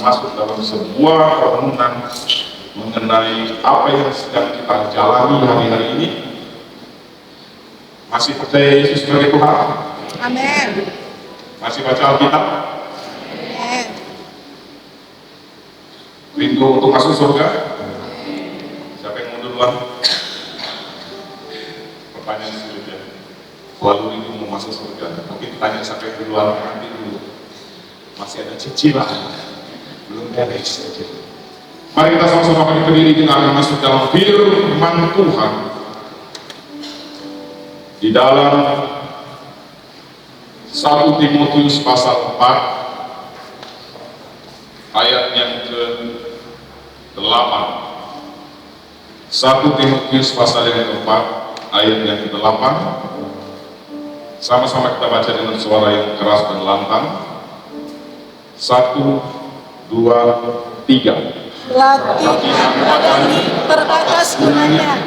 masuk dalam sebuah renungan mengenai apa yang sedang kita jalani hari-hari ini. Masih percaya Yesus sebagai Tuhan? Amin. Masih baca Alkitab? Amin. Rindu untuk masuk surga? Siapa yang mau duluan? Pertanyaan sulit ya. Selalu rindu mau masuk surga. Mungkin tanya siapa yang duluan, nanti dulu. Masih ada cicilan, belum beres. Mari kita sama-sama berdiri, kita akan masuk dalam firman Tuhan. Di dalam 1 Timotius pasal 4 ayat yang ke-8. 1 Timotius pasal yang ke-4 ayat yang ke-8. Sama-sama kita baca dengan suara yang keras dan lantang. 1, 2, 3. Berbatas gunanya,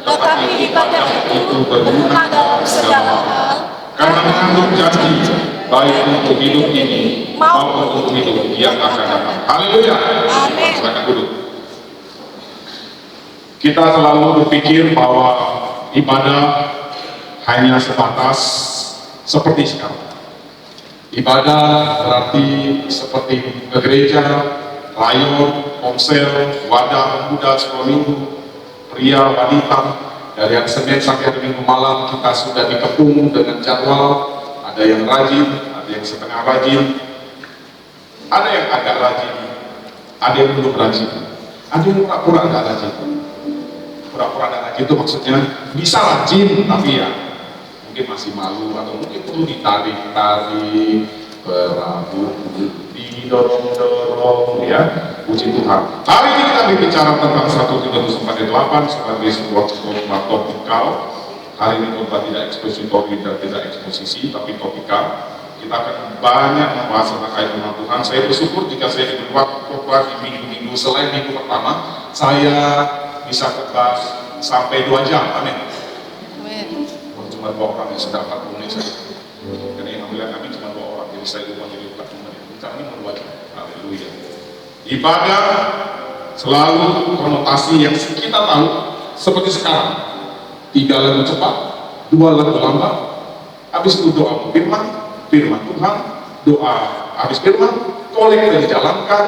tetapi ibadah itu berguna dalam segala hal, karena mengandung janji baik untuk hidup ini maupun untuk hidup yang akan datang. Haleluya. Amin. Silakan duduk. Kita selalu berpikir bahwa ibadah hanya sebatas seperti sekarang. Ibadah berarti seperti ke gereja, rayon, ponsel, wadah pemuda sekolah minggu, pria, wanita, dari hari Senin sampai hari Minggu malam kita sudah dikepung dengan jadwal. Ada yang rajin, ada yang setengah rajin, ada yang agak rajin, ada yang belum rajin, ada yang pura-pura agak rajin. Pura-pura agak rajin itu maksudnya bisa rajin tapi ya mungkin masih malu atau mungkin perlu ditarik-tarik, berambut, didorong-dorong, ya. Puji Tuhan. Hari ini kita berbicara tentang 1 Timotius 4:8 sebagai sebuah topikal. Hari ini khotbah tidak ekspositori dan tidak eksposisi, tapi topikal. Kita akan banyak membahas terkait dengan Tuhan. Saya bersyukur jika saya diberi waktu khotbah di minggu-minggu selain minggu pertama, saya bisa khotbah sampai 2 jam. Amin. Cuma 2 orang yang sedang 40 menit saja. Karena yang ambil kami cuma 2 orang, jadi saya lupa jadi 40 menit. Kita ini mau 2 jam. Haleluya. Ibadah selalu konotasi yang kita tahu seperti sekarang. 3 lagu cepat, 2 lagu lambat. Habis itu doa firman Tuhan, doa habis firman, kolek dijalankan.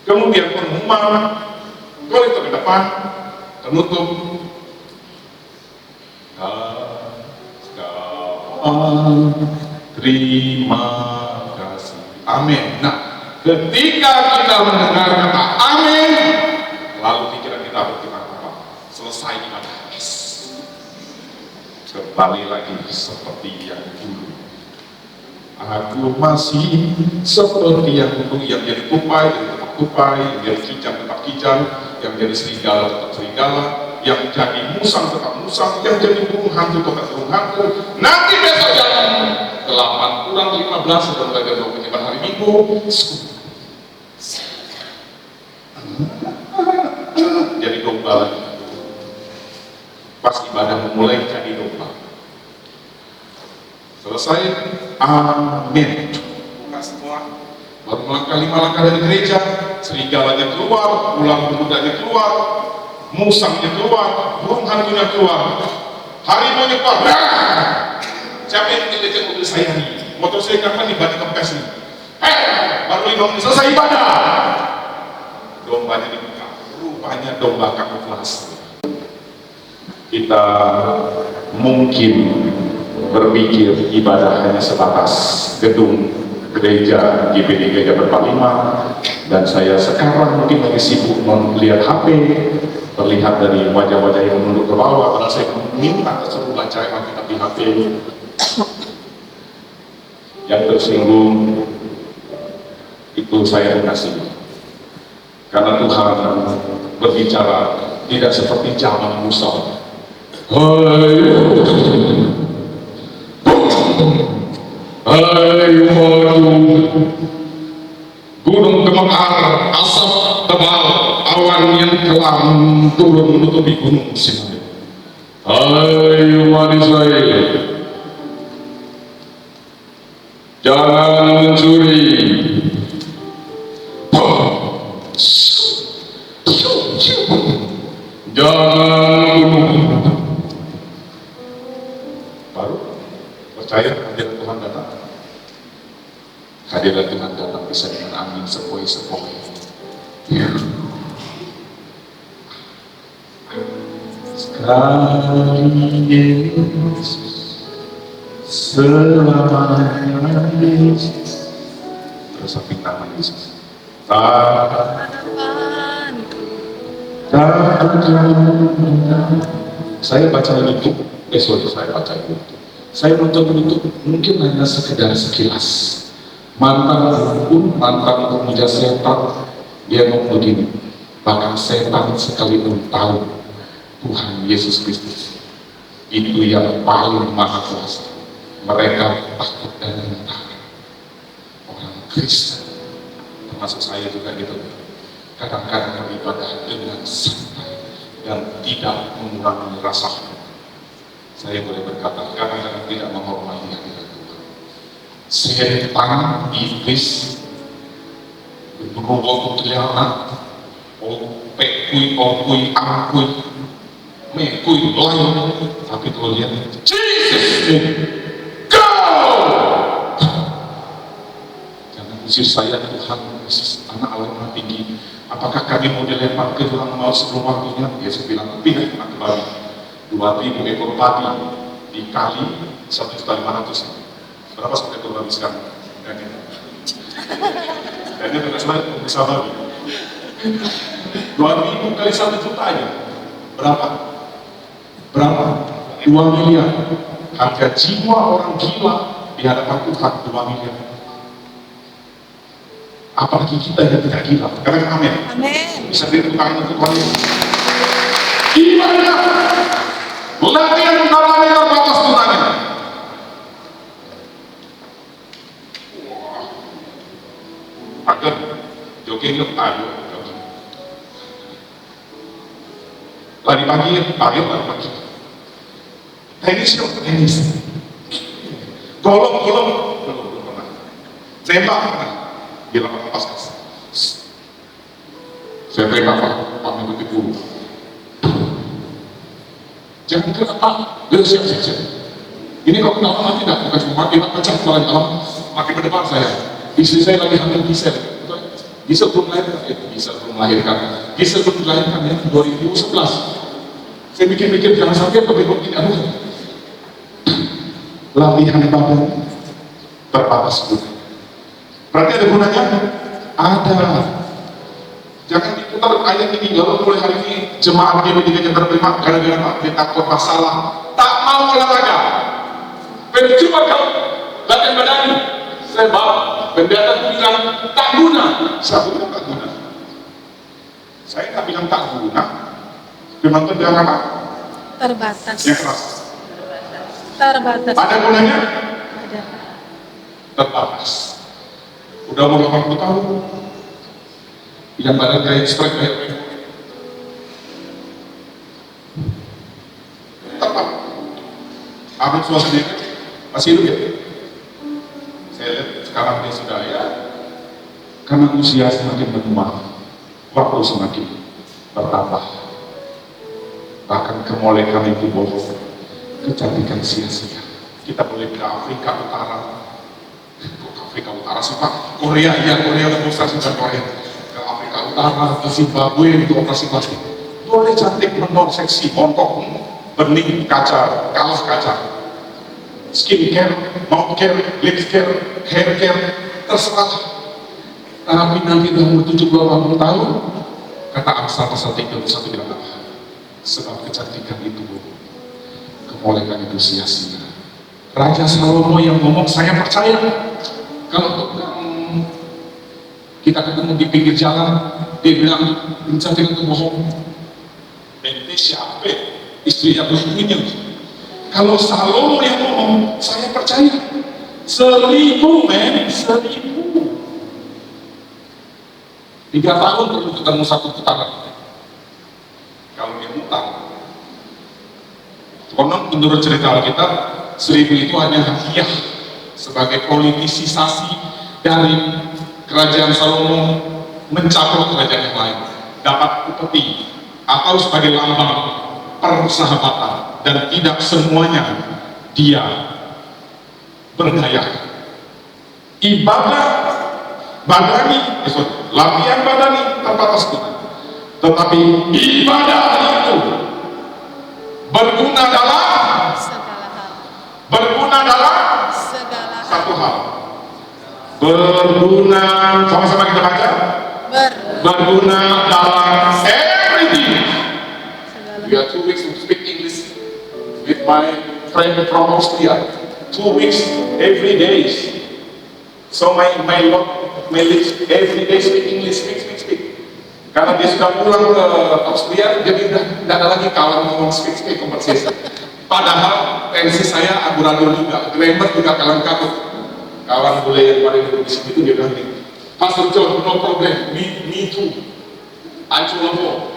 Kemudian pengumuman, kolek ke depan, penutup. Terima kasih. Amin. Nah, ketika kita mendengar kata amin, lalu pikiran kita berkata apa? Selesai ibadah. Kembali lagi seperti yang dulu. Aku masih seperti yang dulu, yang jadi tupai tetap tupai, yang jadi kijang tetap kijang, yang jadi serigala tetap serigala, yang jadi musang tetap musang, yang jadi burung hantu tetap burung hantu. Nanti besok jam 8:15 sedang belajar doa penyembahan hari Minggu. Jadi domba lagi. Pas ibadah memulai jadi domba. Selesai, amin. Nah, semua baru melangkah 5 langkah dari gereja, serigalanya keluar, ular pemudanya keluar, musangnya keluar, burung hantunya keluar, harimaunya keluar. Siapa yang menjelajah mobil saya nih? Motor saya kapan dibantu kempes nih? Baru 5 menit selesai ibadah. Dombanya dibuka, rupanya domba kamuflase. Kita mungkin berpikir ibadah hanya sebatas gedung gereja, GPD Gereja Berparlima, dan saya sekarang mungkin lagi sibuk melihat HP, terlihat dari wajah-wajah yang menunduk ke bawah, karena saya minta suruh baca Alkitab di HP. Yang tersinggung itu saya kasih, karena Tuhan berbicara tidak seperti zaman Musa. Hai madu, gunung gemekar, asap tebal, awan yang kelam turun menutupi gunung Sinai. Hai umat Israel, jangan Jangan mencuri. Jangan membunuh. Baru percaya hadirat Tuhan datang. Hadirat Tuhan datang bisa dengan angin sepoi-sepoi. Sekarang Yesus selamanya Yesus. Terus samping nama Yesus. Saya baca YouTube, saya nonton YouTube, mungkin hanya sekedar sekilas. Mantan dukun, mantan pemuja setan, dia ngomong begini, bahkan setan sekalipun tahu Tuhan Yesus Kristus itu yang paling maha kuasa, mereka takut dan menentang. Orang Kristen, termasuk saya juga gitu, kadang-kadang beribadah dengan santai dan tidak mengurangi rasa hormat. Saya boleh berkata, kadang-kadang tidak menghormati hadirat Tuhan. Setan, iblis, beruang kutiara, opekui, opui, angkui, mekui, lain. Tapi kalau lihat, Jesus, go! Jangan usir saya Tuhan, Yesus, anak Allah yang tinggi. Apakah kami mau dilempar ke jurang maut sebelum waktunya? Yesus bilang, pindah ke babi. 2.000 ekor babi dikali 1.500.000. Berapa satu ekor babi sekarang? Dan itu bisa babi. 2.000 kali 1 juta aja. Berapa? 2 miliar. Harga jiwa orang gila di hadapan Tuhan 2 miliar. Apalagi kita yang tidak gila. Karena amin. Amin. Bisa ditukangin untuk Tuhan Yesus. Gimana? Latihan namanya terbatas tunanya. Agar jogging yuk, ayo. Lari pagi, ayo lari pagi. Tenis yuk, tenis. Golong, belum pernah. Tembak pernah. Di lapangan paskas. Saya tembak Pak mengikuti guru. Jangan kira siap. Ini kalau kenapa mati tidak? Bukan cuma mati, macam kalau dalam makin berdepan saya. Istri saya lagi hamil Gisel. Gisel belum melahirkan. Gisel belum dilahirkan ya 2011. Saya mikir jangan sampai pemimpin tidak ada. Latihan badan terbatas pun. Berarti ada gunanya? Ada. Jangan diputar ayat ini, lalu mulai hari ini jemaat GP3 terima gara-gara takut masalah, tak mau olahraga. Percuma kau latihan badan. Sebab pendeta bilang tak guna. Saya bilang tak guna. Saya tak bilang tak guna. Firman Tuhan bilang apa? Terbatas. Yang keras. Terbatas. Ada gunanya? Ada. Terbatas. Udah mau 80 tahun. Yang badan kayak strek kayak tepat. Amin suara sendiri masih hidup ya? Saya lihat sekarang dia sudah ya, karena usia semakin menua, waktu semakin bertambah. Bahkan kemolekan itu bohong, kecantikan sia-sia. Kita boleh ke Afrika Utara. Afrika Utara sih Pak? Korea, iya Korea demonstrasi dan Korea. Afrika Utara, ke Zimbabwe itu operasi plastik. Boleh cantik, menor, seksi, bongkok, bening, kaca, kaos kaca, skin care, mouth care, lips care, hair care, terserah. Tapi nanti udah umur 70-80 tahun, kata Amsal pasal 31 bilang apa? Sebab kecantikan itu bohong, kemolekan itu sia-sia. Raja Salomo yang ngomong, saya percaya kalau kita ketemu di pinggir jalan, dia bilang kecantikan itu bohong. Ente siapa? Istri yang punya. Kalau Salomo yang ngomong, saya percaya. 1000 men, 1000. 3 tahun perlu ketemu 1 putaran. Kalau dia mutar, konon menurut cerita Alkitab, 1000 itu hanya hadiah sebagai politisasi dari kerajaan Salomo mencakup kerajaan yang lain, dapat upeti atau sebagai lambang persahabatan, dan tidak semuanya dia berdaya. Ibadah badani, latihan badani terbatas Tuhan, tetapi ibadah itu berguna dalam satu hal. Berguna, sama-sama kita baca. Berguna dalam everything. We are 2 weeks to speak English with my friend from Austria. 2 weeks every day. So my lips every day speak English, speak. Karena dia sudah pulang ke Austria, jadi tidak ada lagi kawan ngomong speak conversation. Padahal tensi saya amburadul juga, grammar juga kalang kabut. Kawan bule yang paling duduk di sini itu dia bilang gini, Pastor John, no problem, me too, I Levo.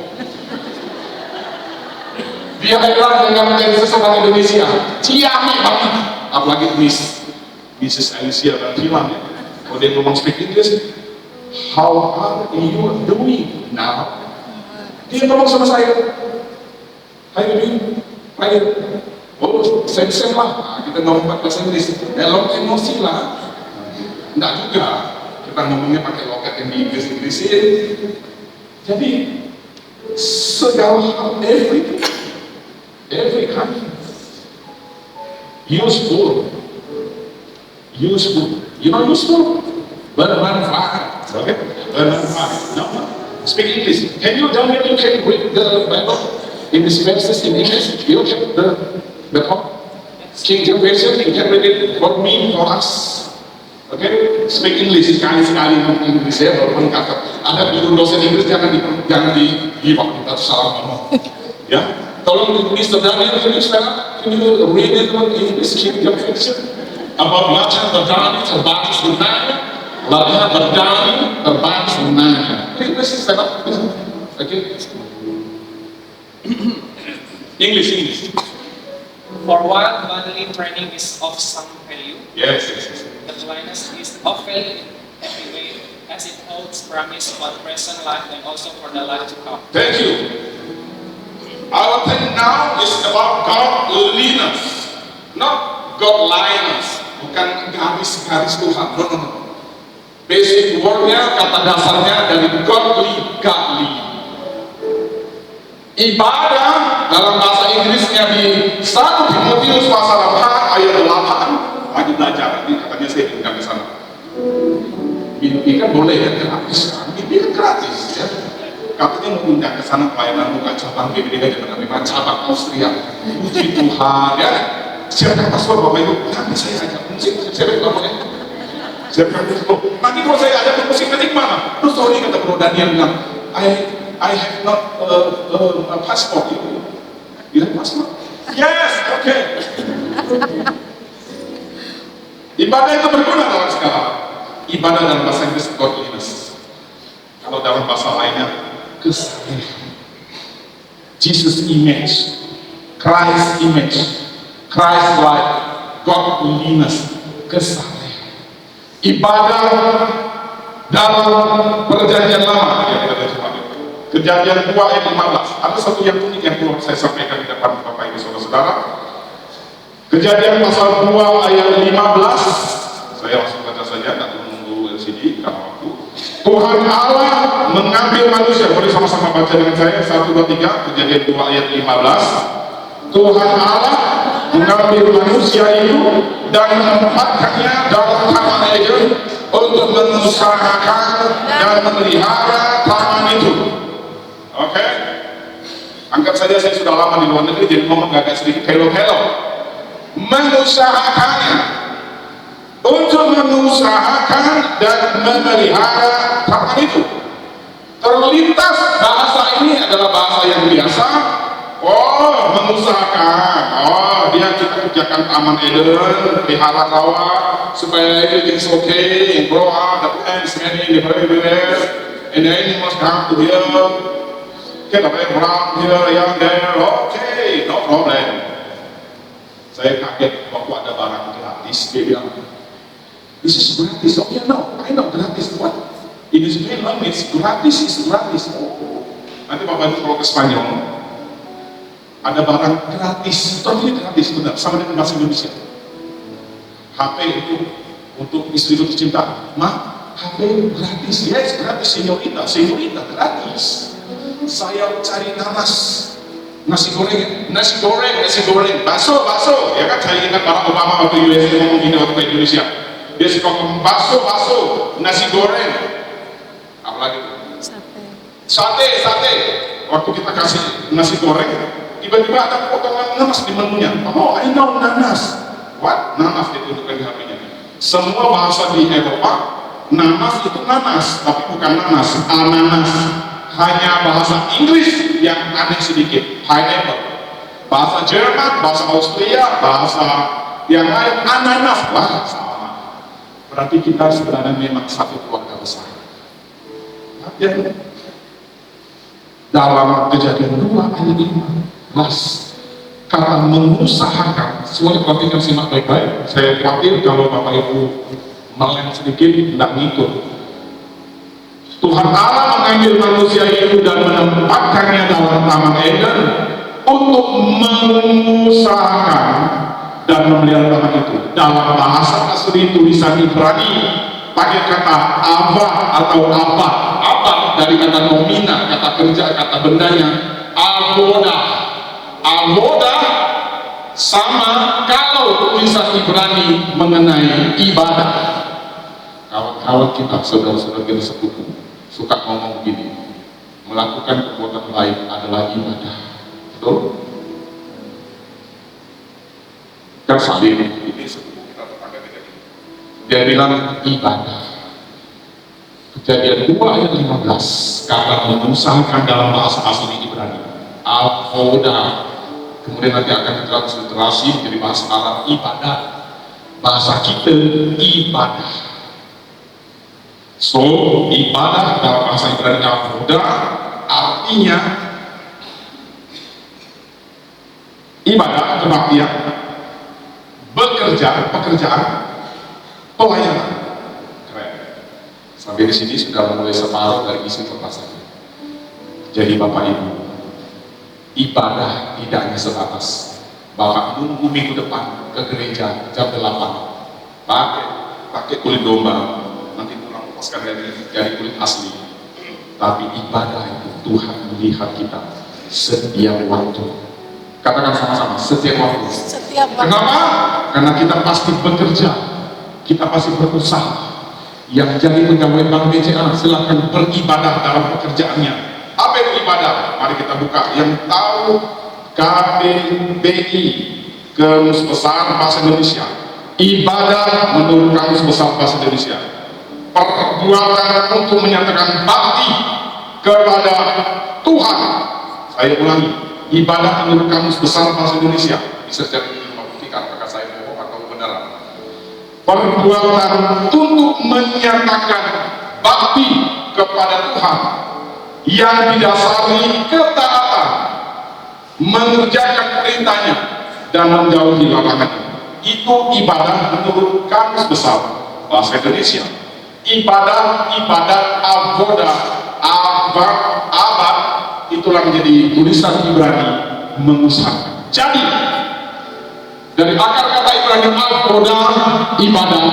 Dia heran dengan tensi seorang Indonesia, ciami banget, apalagi Mrs. Alicia dan Filan ya. Kalau dia ngomong speak English, how are you doing now? Dia ngomong sama saya, how you doing? Baik, oh sen lah, kita ngomong pakai bahasa Inggris, elok emosi lah, enggak juga, kita ngomongnya pakai loket yang di Inggris-Inggrisin. Jadi segala hal, every kind, useful, you know useful, bermanfaat, okay? Bermanfaat. No, speak English. Can you tell me you can read the Bible? In this verses in English, you have the King James Version, you can read it for me, for us. Okay, speak English sekali-sekali ngomong Inggris ya, walaupun kata ada guru dosen Inggris jangan dihibah kita salah ngomong. Ya, tolong Mr. Daniel, can you read it in English King James Version about latihan berdani terbatas gunanya, latihan berdani terbatas gunanya. English is that? Okay. English. For while bodily training is of some value, Yes. godliness is of value in every way, as it holds promise for the present life and also for the life to come. Thank you. Our thing now is about godliness, not godliness. Bukan garis-garis Tuhan. No. Basic wordnya, kata dasarnya dari godly. Ibadah dalam bahasa Inggrisnya di 1 Timotius pasal 4 ayat 8. Lagi belajar, nanti katanya saya tinggal ke sana. Ini kan boleh ya, gratis kan? Ini kan gratis ya. Katanya mau pindah ke sana pelayanan buka cabang BPD dengan cabang Austria. Puji Tuhan ya. Siapkan paspor Bapak Ibu, nanti saya ajak musik, saya ngomongnya. Siapkan paspor. Nanti kalau saya ajak musik nanti kemana? Terus sorry kata Bro Daniel bilang, I have not a passport. You have passport? Yes, okay. Ibadah itu berguna dalam segala. Ibadah dalam bahasa Inggris godliness. Kalau dalam bahasa lainnya kesalehan. Jesus image, Christ image, Christ like, godliness, kesalehan. Ibadah dalam perjanjian lama yang kita lihat. Kejadian 2 ayat 15. Ada satu yang unik yang perlu saya sampaikan di depan Bapak Ibu Saudara-saudara. Kejadian pasal 2 ayat 15. Saya langsung baca saja, tak menunggu LCD karena waktu. Tuhan Allah mengambil manusia. Boleh sama-sama baca dengan saya. 1, 2, 3. Kejadian 2 ayat 15. Tuhan Allah mengambil manusia itu dan menempatkannya dalam taman Eden untuk mengusahakan dan memelihara taman itu. Oke, anggap saja saya sudah lama di luar negeri, jadi ngomong agak sedikit hello. Mengusahakannya, untuk mengusahakan dan memelihara taman itu. Terlintas bahasa ini adalah bahasa yang biasa. Oh, mengusahakan. Oh, dia kita kerjakan taman Eden, pelihara rawa supaya everything's okay, and grow up, the plants, many, everywhere, and the animals come to here. Kita main around here, yang there, okay, no problem. Saya kaget waktu ada barang gratis, dia bilang, This is gratis. Oh yeah, no, I know gratis. What? In Spain language, gratis is gratis. Oh. Nanti Bapak Ibu kalau ke Spanyol, ada barang gratis. Tapi ini gratis, benar. Sama dengan bahasa Indonesia. HP itu untuk istri itu tercinta. HP gratis. Yes, gratis. Senyorita, senyorita, gratis. Saya cari nanas. Nasi goreng, nasi goreng, nasi goreng, bakso, bakso, ya kan? Saya ingat Barack Obama waktu USA ngomong gini waktu ke Indonesia, dia suka ngomong bakso, bakso, nasi goreng, apalagi sate, sate. Waktu kita kasih nasi goreng, tiba-tiba ada potongan nanas di menunya. Oh, I know nanas. What? Nanas ditunjukkan di HP-nya. Semua bahasa di Eropa, nanas itu nanas, tapi bukan nanas, ananas. Hanya bahasa Inggris yang aneh sedikit, pineapple. Bahasa Jerman, bahasa Austria, bahasa yang lain ananas. Wah, sama. Berarti kita sebenarnya memang satu keluarga besar. Ya. Dalam Kejadian 2 ayat 15, kata mengusahakan, semuanya perhatikan simak baik-baik. Saya khawatir kalau Bapak Ibu melem sedikit, tidak ngikut. Tuhan Allah mengambil manusia itu dan menempatkannya dalam Taman Eden untuk mengusahakan dan memelihara taman itu. Dalam bahasa asli tulisan Ibrani pakai kata abad atau abad. Abad dari kata nomina, kata kerja, kata bendanya. Avoda. Avoda sama kalau tulisan Ibrani mengenai ibadah. Kawan-kawan kita, saudara-saudara kita sekutu, suka ngomong begini, melakukan perbuatan baik adalah ibadah. Betul? Kan Salim ini sekutu kita tetangga kita ini, dia bilang ibadah. Kejadian 2 ayat 15, kata mengusahakan dalam bahasa asli Ibrani avoda, kemudian nanti akan ditransliterasi menjadi bahasa Arab ibadah, bahasa kita ibadah. So, ibadah dalam bahasa Ibrani avoda artinya ibadah, kebaktian, bekerja, pekerjaan, pelayanan. Keren. Sampai di sini sudah mulai separuh dari isi pembahasannya. Jadi Bapak Ibu, ibadah tidak hanya sebatas Bapak nunggu minggu depan ke gereja jam 8, pakai kulit domba, nanti pulang lepaskan dari kulit asli. Tapi ibadah itu Tuhan melihat kita setiap waktu. Katakan sama-sama, setiap waktu. Setiap waktu. Kenapa? Karena kita pasti bekerja, kita pasti berusaha. Yang jadi pegawai Bank BCA silahkan beribadah dalam pekerjaannya. Apa itu ibadah? Mari kita buka. Yang tahu KBBI, Kamus Besar Bahasa Indonesia. Ibadah menurut Kamus Besar Bahasa Indonesia, perbuatan untuk menyatakan bakti kepada Tuhan. Saya ulangi, ibadah menurut Kamus Besar Bahasa Indonesia. Bisa jadi membuktikan apakah saya bohong atau benar. Perbuatan untuk menyatakan bakti kepada Tuhan yang didasari ketaatan, mengerjakan perintahnya dan menjauhi larangannya. Itu ibadah menurut Kamus Besar Bahasa Indonesia. Ibadat avoda, abad, itulah menjadi tulisan Ibrani mengusahakan. Jadi dari akar kata Ibrani avoda, ibadah,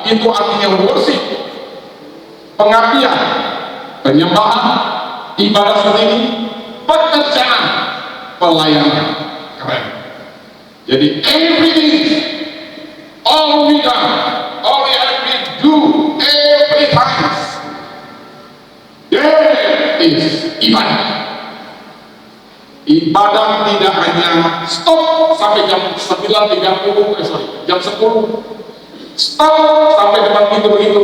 itu artinya worship, pengabdian, penyembahan, ibadah sendiri, pekerjaan, pelayanan. Keren. Jadi everything, all we done, all we have to do every time, there is ibadah. Ibadah tidak hanya stop sampai jam 9.30, jam 10, stop sampai depan pintu begitu,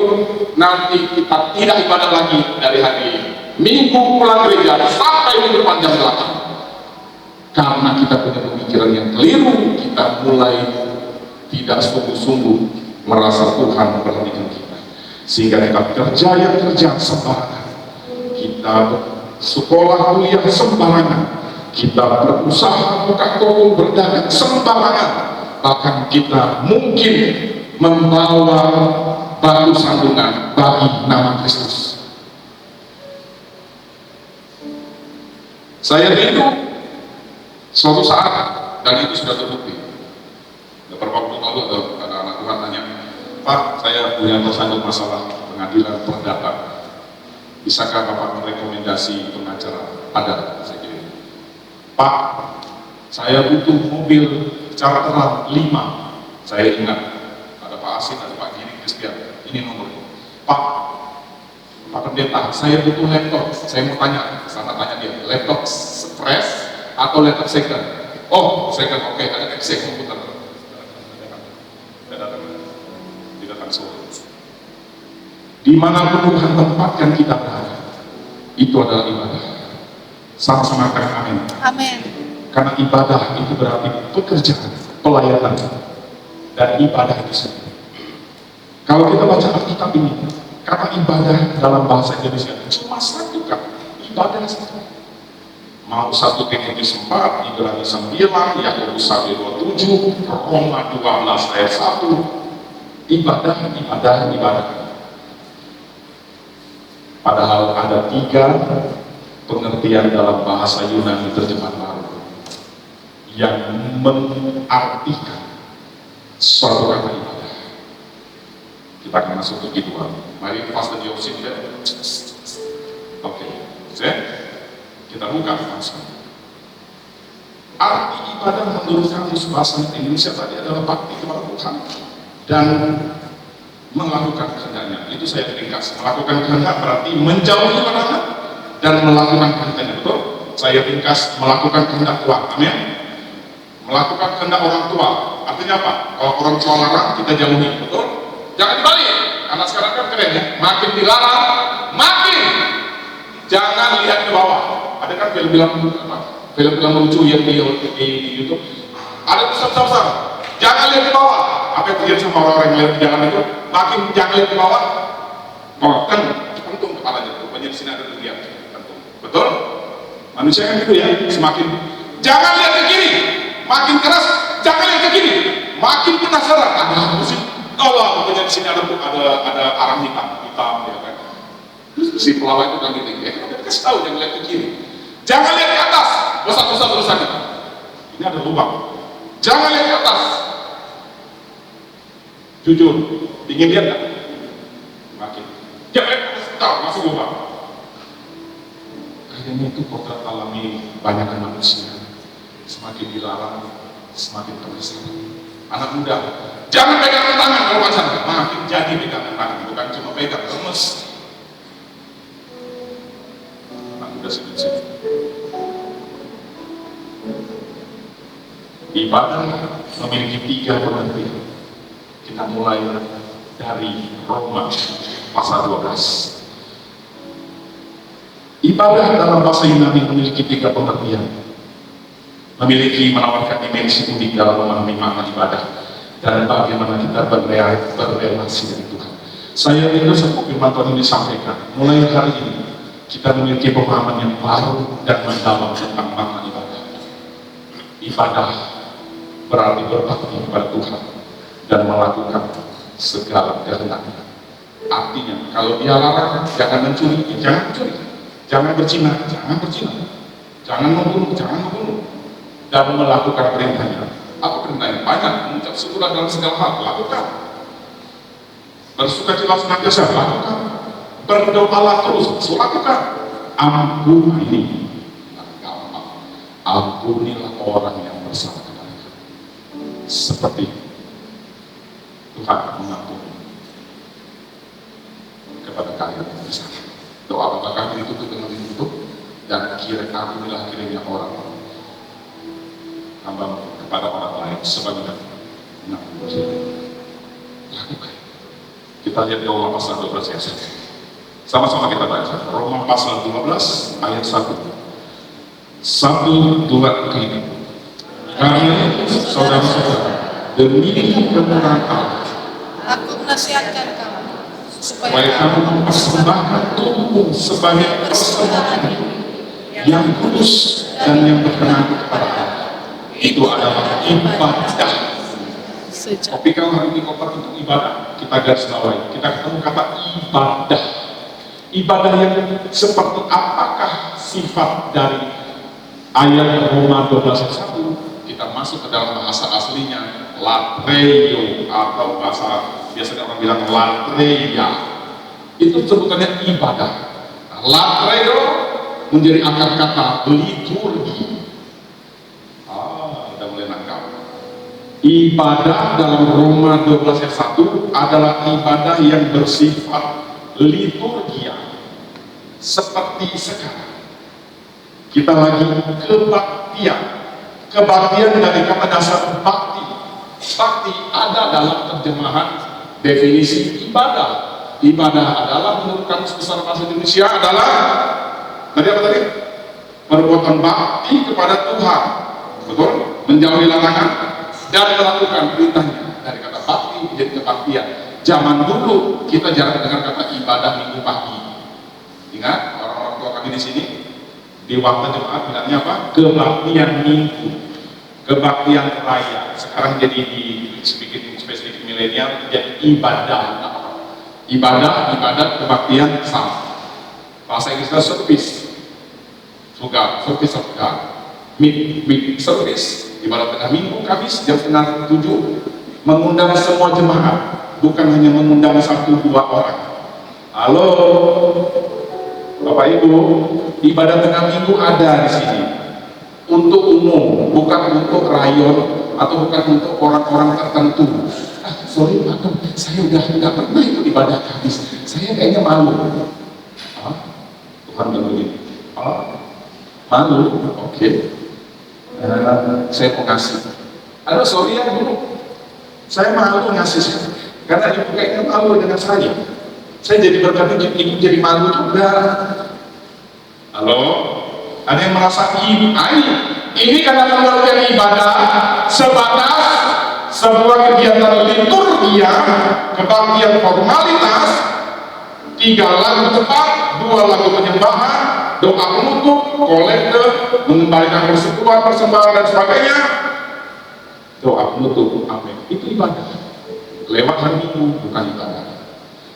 nanti kita tidak ibadah lagi dari hari Minggu pulang gereja sampai minggu depan jam 8. Karena kita punya pemikiran yang keliru, kita mulai tidak sungguh-sungguh merasa Tuhan memperhatikan kita, sehingga kita kerja sembarangan, kita sekolah kuliah sembarangan, kita berusaha buka toko berdagang sembarangan, bahkan kita mungkin membawa batu sandungan bagi nama Kristus. Saya rindu suatu saat, dan itu sudah terbukti. Beberapa waktu lalu ada anak Tuhan tanya, Pak, saya punya tersandung masalah pengadilan perdata. Bisakah Bapak merekomendasi pengacara? Ada, saya kirim. Pak, saya butuh mobil secara terang 5. Saya ingat ada Pak Asin, ada Pak Giri, Kristian. Ini nomornya. Pak Pendeta, saya butuh laptop. Saya mau tanya, sama tanya dia, laptop fresh atau laptop second? Oh, second, oke, ada Excel komputer. Dia datang sore. Dimanapun Tuhan tempatkan kita berada, itu adalah ibadah. Sama-sama katakan amin. Amin. Karena ibadah itu berarti pekerjaan, pelayanan, dan ibadah itu sendiri. Kalau kita baca Alkitab ini, kata ibadah dalam bahasa Indonesia cuma satu kata, ibadah saja. Mau 1 Timotius 4, Ibrani 9, Yakobus 1:27, Roma 12 ayat 1. Ibadah. Padahal ada 3 pengertian dalam bahasa Yunani terjemahan baru yang mengartikan suatu kata ibadah. Kita akan masuk ke kedua. Mari fasten your seatbelt. Oke, kita buka langsung. Arti ibadah menurut kamus bahasa Indonesia tadi adalah bakti kepada Tuhan dan melakukan kehendaknya. Itu saya ringkas. Melakukan kehendak berarti menjauhi larangan dan melakukan kehendaknya. Betul? Saya ringkas, melakukan kehendak Tuhan. Amin. Melakukan kehendak orang tua. Artinya apa? Kalau orang tua larang, kita jauhi. Betul? Jangan dibalik. Karena sekarang kan keren ya. Makin dilarang, makin jangan lihat ke bawah. Ada kan film-film lucu yang di YouTube. Ada besar-besar. Jangan lihat ke bawah. Apa yang terjadi sama orang-orang yang lihat di jalan itu? Makin jangan lihat ke bawah. Kan kentung kepalanya. Rupanya di sini ada lihat. Betul? Manusia kan gitu ya. Semakin jangan lihat ke kiri. Makin keras. Jangan lihat ke kiri. Makin penasaran. Ada apa sih? Allah, rupanya di sini ada arang hitam ya kan. Si pelawak itu kan gitu. Kita kasih tahu jangan lihat ke kiri. Jangan lihat ke atas. Dosa-dosa tulisannya. Ini ada lubang. Jangan lihat ke atas. Jujur, ingin lihat nggak? Makin. Jangan lihat ke atas, tahu masuk lubang. Kayaknya itu potret alami banyak manusia. Semakin dilarang, semakin penasaran. Anak muda, jangan pegang tangan kalau pacaran. Makin jadi pegang tangan, bukan cuma pegang, lemes. Anak muda sedikit. Ibadah memiliki 3 pengertian. Kita mulai dari Roma pasal 12. Ibadah dalam bahasa Yunani memiliki 3 pengertian. Memiliki menawarkan dimensi unik dalam memahami makna ibadah dan bagaimana kita berrelasi dengan Tuhan. Saya ingin sebuah firman Tuhan ini disampaikan. Mulai hari ini kita memiliki pemahaman yang baru dan mendalam tentang makna ibadah. Ibadah berarti berbakti kepada Tuhan dan melakukan segala kehendaknya. Artinya, kalau dia larang, jangan mencuri, jangan mencuri, jangan berzina, jangan membunuh, dan melakukan perintahnya. Apa perintahnya? Banyak, mengucap syukur dalam segala hal, lakukan. Bersukacita senantiasa, lakukan. Berdoalah terus, lakukan. Ampuni, gampang. Ampunilah orang yang bersalah kepada seperti Tuhan mengampuni kepada kalian yang bersalah. Doa Bapa kami ditutup dengan ditutup dan ampunilah kiranya orang hamba kepada orang lain sebagaimana mengampuni. Lakukan. Kita lihat di Roma pasal 12 ayat 1. Sama-sama kita baca. Roma pasal 12 ayat 1. 1, 2, 3. Karena saudara-saudara, demi kebenaran Allah, Aku menasihatkan kamu supaya kamu mempersembahkan tubuhmu sebagai persembahan yang kudus dan yang berkenan kepada Allah. Itu adalah ibadah Setuju. Topikal hari ini khotbah tentang ibadah. Kita garis bawahi. Kita ketemu kata ibadah. Ibadah yang seperti apakah sifat dari ayat Roma 12 ayat 1? Kita masuk ke dalam bahasa aslinya latreio, atau bahasa biasanya orang bilang latreia. Itu sebutannya ibadah. Nah, latreio menjadi akar kata liturgi. Udah mulai nangkap. Ibadah dalam Roma 12 ayat 1 adalah ibadah yang bersifat liturgia. Seperti sekarang kita lagi kebaktian. Kebaktian dari kata dasar bakti. Bakti ada dalam terjemahan definisi ibadah. Ibadah adalah menurut Kamus Besar Bahasa Indonesia adalah tadi apa tadi? Perbuatan bakti kepada Tuhan. Betul? Menjauhi larangan dan melakukan perintahnya. Dari kata bakti menjadi kebaktian. Zaman dulu kita jarang dengar kata ibadah minggu pagi. Ingat orang-orang tua kami di sini di waktu jemaat bilangnya apa? Kebaktian minggu, kebaktian raya. Sekarang jadi di spesifik milenial jadi ibadah. Ibadah, kebaktian sama. Bahasa Inggrisnya service, juga service of God. Mid service, ibadah tengah minggu Kamis jam 6:30 mengundang semua jemaat, bukan hanya mengundang 1-2 orang. Halo, Bapak Ibu, ibadah tengah minggu ada di sini untuk umum, bukan untuk rayon atau bukan untuk orang-orang tertentu. Sorry Pak, saya udah nggak pernah ikut ibadah Kamis, saya kayaknya malu. Tuhan begini. Malu, oke. Saya mau ngasih. Aduh sorry ya dulu, saya malu ngasih karena ibu kayaknya malu dengan saya. Saya jadi berkata ibu jadi malu juga. Halo, ada yang merasa ini karena pengertian ibadah sebatas sebuah kegiatan liturgia, kebaktian formalitas, 3 lagu cepat, 2 lagu penyembahan, doa penutup, kolekte, mengembalikan persekutuan, persembahan dan sebagainya. Doa penutup, amin. Itu ibadah. Lewat hari Minggu bukan ibadah.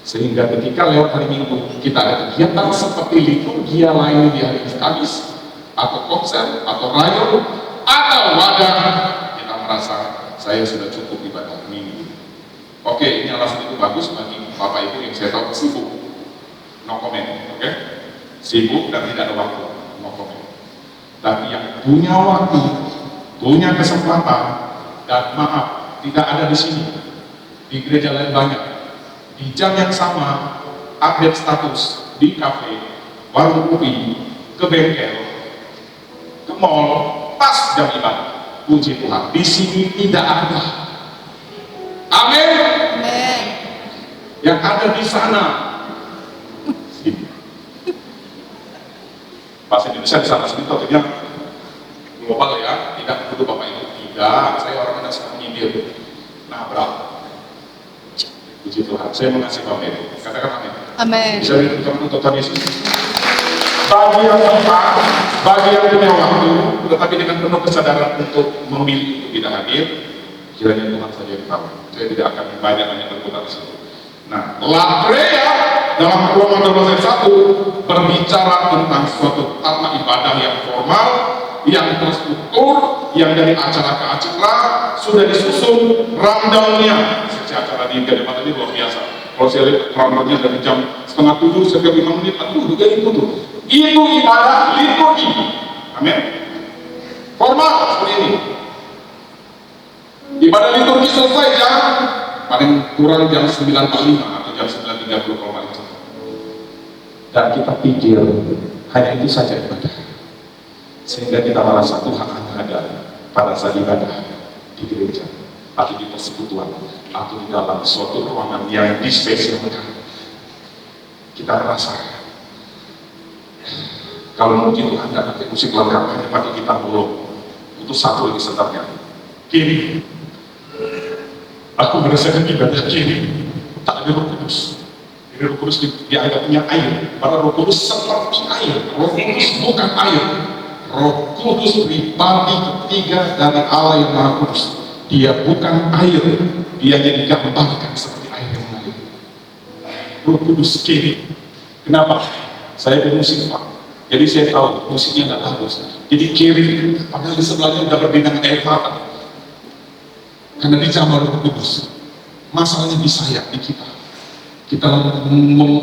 Sehingga ketika lewat hari Minggu kita ada kegiatan seperti liturgia lain di hari Kamis, atau konser, atau rayon, atau wadah, kita merasa saya sudah cukup ibadah Minggu. Oke, ini alasan itu bagus bagi Bapak Ibu yang saya tahu sibuk, no comment, oke? Sibuk dan tidak ada waktu, no comment. Tapi yang punya waktu, punya kesempatan, dan maaf, tidak ada di sini, di gereja lain banyak. Di jam yang sama, update status di kafe, warung kopi, ke bengkel, ke mall, pas jam ibadah. Puji Tuhan, di sini tidak ada. Amin. Amin. Yang ada di sana. Bahasa Indonesia di sana sendiri tentunya global ya, tidak perlu Bapak Ibu. Tidak, saya orang yang suka menyindir. Nabrak. Puji Tuhan, saya mengasihi Bapak Ibu. Katakan amin. Amin. Bisa diberikan untuk Tuhan Yesus. Bagi yang sempat, bagi yang punya waktu, tetapi dengan penuh kesadaran untuk memilih untuk tidak hadir, kiranya Tuhan saja yang tahu. Saya tidak akan banyak-banyak berputar di situ. Nah, latreia dalam Roma 12 ayat 1 berbicara tentang suatu tata ibadah yang formal, yang terstruktur, yang dari acara ke acara sudah disusun rundown-nya. Acara di Gede ini luar biasa. Kalau saya lihat rundown-nya dari jam 6:30 setiap 5 menit, aduh juga itu tuh. Itu ibadah liturgi. Amin. Formal seperti ini. Ibadah liturgi selesai jam paling kurang jam 9.45 atau jam 9.30 kalau paling cepat. Dan kita pikir hanya itu saja ibadah. Sehingga kita merasa Tuhan ada pada saat ibadah di gereja atau di persekutuan atau di dalam suatu ruangan yang dispesialkan. Kita merasa kalau muji Tuhan tidak pakai musik lengkap, hanya pakai gitar belum. Itu satu lagi sebenarnya. Kiri, aku merasakan ibadah kiri. Tak ada Roh Kudus. Ini Roh Kudus dianggapnya air. Padahal Roh Kudus seperti air. Roh Kudus bukan air. Roh Kudus pribadi ketiga dari Allah yang Maha Kudus. Dia bukan air, dia yang digambarkan seperti air yang mengalir. Roh Kudus kiri. Kenapa? Saya bermusik Pak, jadi saya tahu musiknya nggak bagus. Jadi kiri, padahal di sebelahnya udah berdinding air mata. Karena dijamah Roh Kudus. Masalahnya di saya, di kita. Kita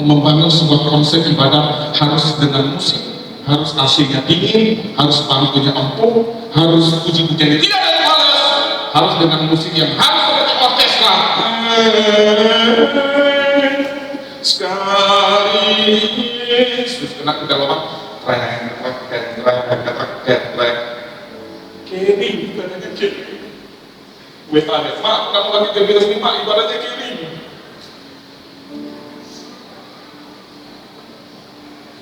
membangun sebuah konsep ibadah harus dengan musik, harus AC-nya dingin, harus bangkunya empuk, harus puji-pujiannya tidak ada yang males, harus dengan musik yang harus seperti orkestra. Sekali Yesus kena ke dalam kiri, ibadahnya kiri. Gue tanya, Mak, kamu lagi gembira sini, Mak, ibadahnya kiri.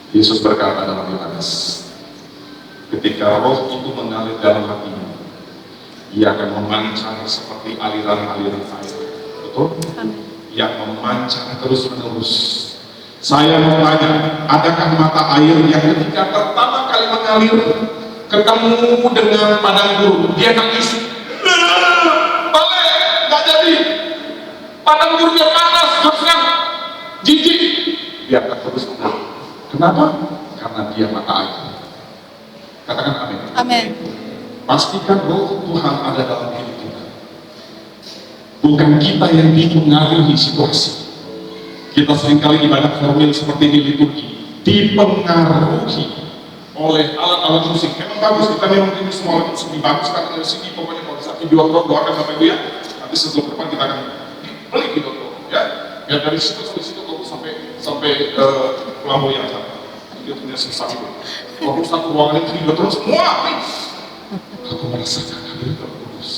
Yesus berkata dalam Yohanes, ketika roh itu mengalir dalam hatimu, ia akan memancar seperti aliran-aliran air. Betul? Yang memancar terus-menerus. Saya mau tanya, adakah mata air yang ketika pertama kali mengalir ketemu dengan padang gurun, dia nangis, balik, nggak jadi, padang gurunnya panas, gersang, jijik, dia akan terus mengalir. Kenapa? Karena dia mata air. Katakan amin. Amin. Pastikan roh Tuhan ada dalam hidup kita. Bukan kita yang dipengaruhi situasi. Kita seringkali ibadah formil seperti di liturgi dipengaruhi oleh alat-alat musik. Memang bagus, kita memang ini semua alat musik bagus karena dari sini pokoknya kalau bisa video doakan Bapak Ibu ya. Nanti setelah depan kita akan beli video ya. Ya dari situ sampai flamboyan sana. Dia punya sisa itu. Kalau satu ruangan itu video terus semua. Aku merasakan hadirat Roh Kudus.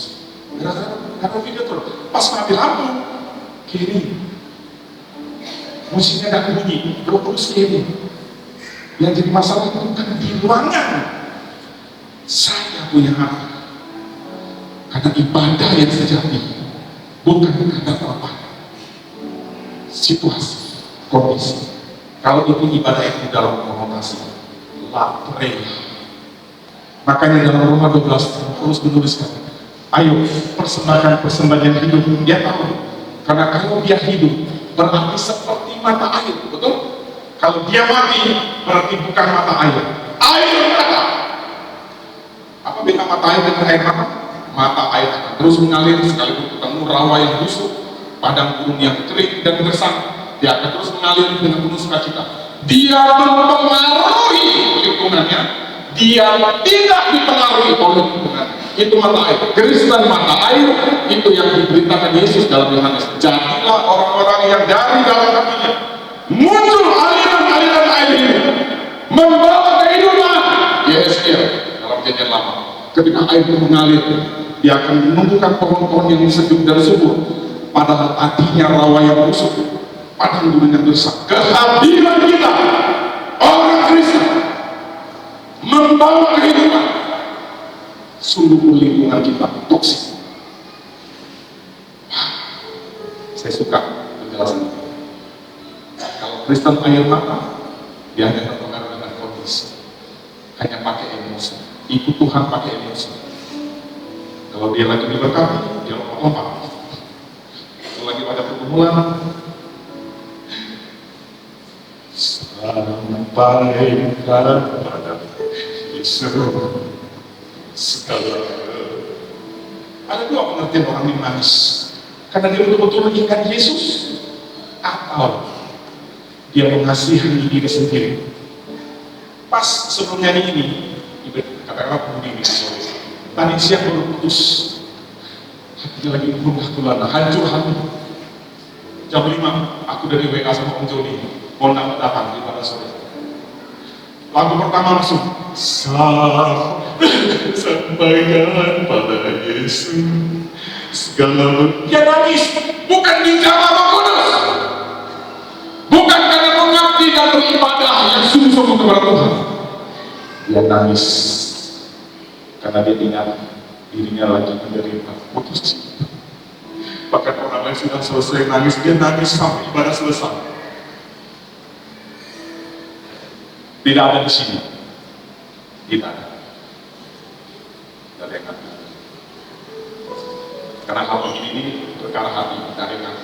Karena video terus. Pas mati lampu kiri. Musiknya gak bunyi, Roh Kudus kiri. Yang jadi masalah itu bukan di ruangan. Saya punya hati. Karena ibadah yang sejati bukan karena apa situasi, kondisi. Kalau itu ibadah itu dalam konotasi lapre. Makanya dalam Roma 12 terus menuliskan, ayo persembahkan persembahan hidup. Dia tahu, karena kalau dia hidup berarti seperti mata air, betul? Kalau dia mati berarti bukan mata air, air mata. Apa beda mata air dengan air mata? Mata air akan terus mengalir sekalipun ketemu rawa yang busuk, padang gurun yang kering dan gersang, dia akan terus mengalir dengan penuh sukacita. Dia mempengaruhi lingkungannya, dia tidak dipengaruhi oleh lingkungan. Itu mata air. Kristen mata air itu yang diberitakan Yesus dalam Yohanes. Jadilah orang-orang yang dari dalam hatinya muncul aliran-aliran air hidup, membawa kehidupan. Yeskiel dalam Perjanjian Lama. Ketika air itu mengalir, dia akan menumbuhkan pohon-pohon yang sejuk dan subur. Padahal tadinya rawa yang busuk, padang gurun yang gersang. Kehadiran kita, orang Kristen, membawa kehidupan. Sungguh lingkungan kita toksik. Saya suka penjelasan ini. Kalau Kristen air mata, dia hanya terpengaruh dengan kondisi, hanya pakai emosi, ikut Tuhan pakai emosi. Kalau dia lagi diberkati, dia lompat-lompat. Kalau lagi pada pergumulan, sampai pada Yesus segala. Ada dua pengertian orang yang manis, karena dia betul-betul mengingat Yesus, atau dia mengasihi diri sendiri. Pas sebelum nyanyi ini, katakanlah begini, tadi siang baru putus, hatinya lagi gundah gulana, hancur hati. Jam 5, aku dari WA sama Om Joni, mau datang di pada sore. Lagu pertama langsung, sampaikan pada Yesus segala. Dia nangis, bukan dijamah Roh Kudus, bukan karena mengabdi dan beribadah yang sungguh-sungguh kepada Tuhan. Dia nangis karena dia ingat dirinya lagi menderita putus cinta. Bahkan orang lain sudah selesai nangis, dia nangis sampai ibadah selesai. Tidak ada di sini, tidak ada. Tidak ada yang ada. Karena hal begini ini perkara hati kita dengan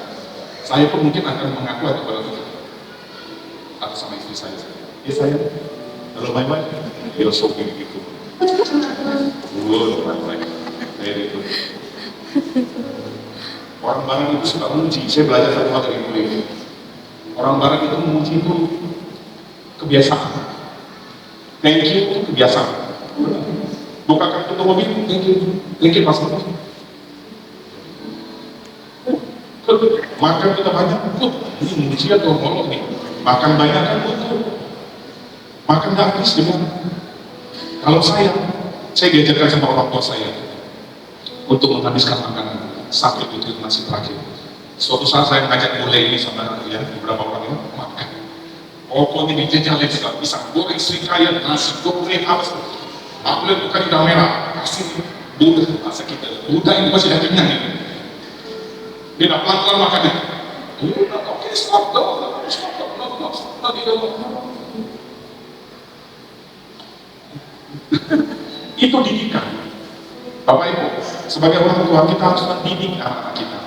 saya pun mungkin akan mengaku kepada Tuhan atau sama istri saya. Ya saya, kalau baik-baik, filosofi gitu. Baik-baik, kayak gitu. Orang barat itu suka menguji. Saya belajar satu hal dari mulia. Orang barat itu menguji itu kebiasaan. Thank you itu kebiasaan. Bukakan tutup mobil, thank you pas. Makan kita banyak, ini menguji atau ngolok nih. Makan banyak kan betul. Makan gak habis dengan. Kalau saya diajarkan sama orang tua saya untuk menghabiskan makanan satu tutup nasi terakhir. Suatu saat saya ngajak mulai ini sama ya, beberapa orang ini makan. Pokoknya dijajalin segala pisang goreng, serikaya, nasi goreng, apa sih? Aku lihat bukan di merah, kasih budak masa kita. Budak ini masih dah kenyang ini. Dia dah pelan-pelan makannya. Oke, stop dong, stop. Itu didikan. Bapak Ibu, sebagai orang tua kita harus mendidik anak-anak kita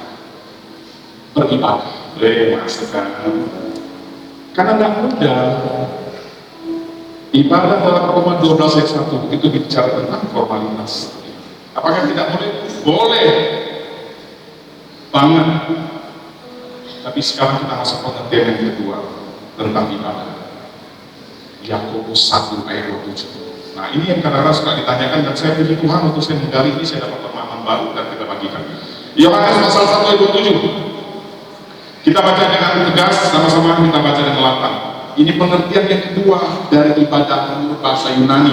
beribadah. Maksudkan, karena tidak mudah. Ibadah dalam Roma 12 ayat 1 itu bicara tentang formalitas. Apakah tidak boleh? Boleh banget. Tapi sekarang kita masuk pengertian yang kedua tentang ibadah. Yakobus 1 ayat 27. Nah ini yang kadang-kadang suka ditanyakan dan saya puji Tuhan untuk saya menggali ini, saya dapat pemahaman baru dan kita bagikan. Yohanes pasal 1 ayat 27. Kita baca dengan tegas, sama-sama kita baca dengan lantang. Ini pengertian yang kedua dari ibadah menurut bahasa Yunani.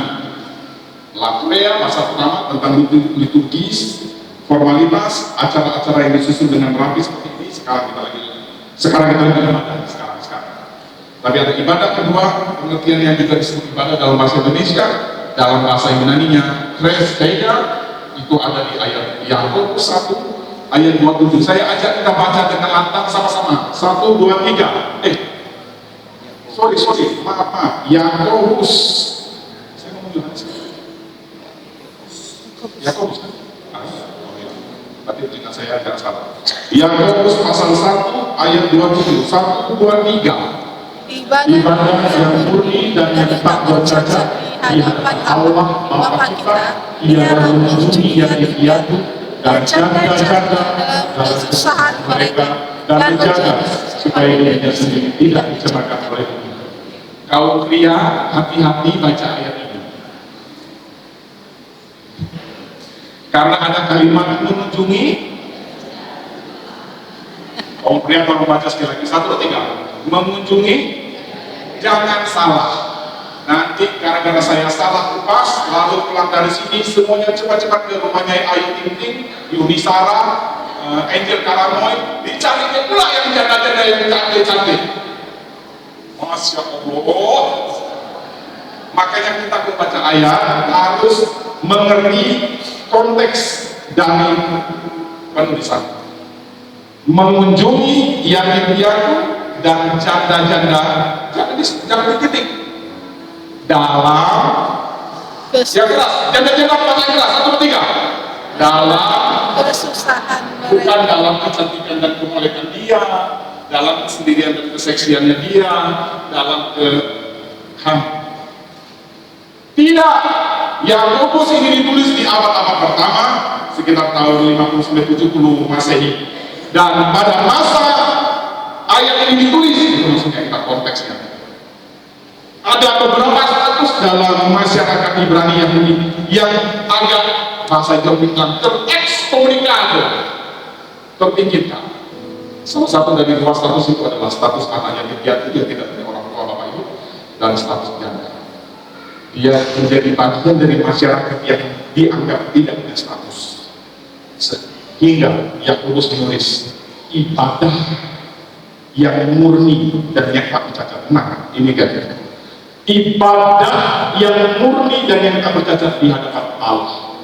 Latreia, bahasa pertama tentang liturgis, formalitas, acara-acara yang disusun dengan rapi seperti ini. Sekarang kita lagi ibadah, sekarang. Tapi ada ibadah kedua, pengertian yang juga disebut ibadah dalam bahasa Indonesia, dalam bahasa Yunaninya, Kreskeia, itu ada di ayat Yakobus 1, ayat 27. Saya ajak kita baca dengan lantang sama-sama. 1, 2, 3. Sorry, maaf. Yakobus. Saya ngomong Yohanes. Yakobus kan? Berarti telinga saya agak salah. Yakobus pasal 1 ayat 27. 1, 2, 3. Ibadah yang murni dan yang tak bercacat di hadapan Allah Bapa kita ialah mengunjungi yang dipiatu dan janda-janda dalam kesusahan mereka dan menjaga supaya dirinya sendiri tidak dicemarkan oleh dunia. Kaum pria, hati-hati baca ayat ini. Karena ada kalimat mengunjungi. Kaum pria baru baca sekali lagi. 1, 2, 3. Mengunjungi, jangan salah. Nanti gara-gara saya salah kupas, lalu pulang dari sini semuanya cepat-cepat ke rumahnya Ayu Ting Ting, Yuni Sarah, Angel Karamoy, dicarinya pula yang janda-janda yang cantik-cantik. Masya Allah. Makanya kita membaca ayat harus mengerti konteks dari penulisan. Mengunjungi yang dipiatu dan janda-janda, jangan dititik dalam yang keras, janda-janda baca keras, 1, 2, 3 dalam kesusahan mereka, bukan dalam kecantikan dan kemolekan dia, dalam kesendirian dan keseksiannya dia, dalam tidak. Yakobus ini ditulis di abad-abad pertama sekitar tahun 50-70 Masehi, dan pada masa ayat ini ditulis, itu maksudnya kita konteksnya. Ada beberapa status dalam masyarakat Ibrani Yahudi yang agak bahasa Jawa bilang terekskomunikado, terpinggirkan. Salah satu dari dua status itu adalah status anak yang dipiatu, dia tidak punya orang tua bapak ibu, dan status janda. Dia menjadi bagian dari masyarakat yang dianggap tidak punya status. Sehingga Yakobus menulis ibadah yang murni dan yang tak bercacat. Nah, ini gagal. Ibadah yang murni dan yang tak bercacat di hadapan Allah.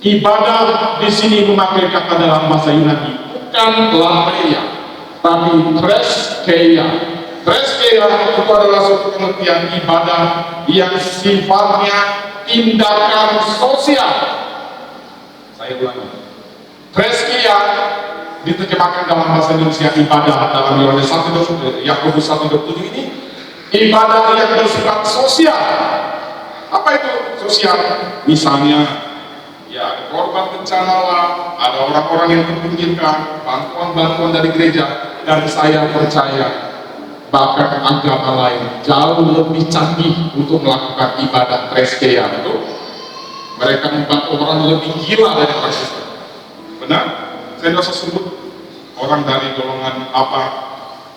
Ibadah di sini memakai kata dalam bahasa Yunani bukan latreia, tapi kreskeia. Kreskeia itu adalah suatu pengertian ibadah yang sifatnya tindakan sosial. Saya ulangi. Preskia diterjemahkan dalam bahasa Indonesia ibadah dalam Yohanes 1:27 Yakobus 1:27 ini ibadah yang bersifat sosial. Apa itu sosial? Misalnya ya ada korban bencana lah, ada orang-orang yang terpinggirkan, bantuan-bantuan dari gereja. Dan saya percaya bahkan agama lain jauh lebih canggih untuk melakukan ibadah preskia itu. Mereka membantu orang lebih gila dari orang Kristen. Benar? Saya tidak usah sebut orang dari golongan apa,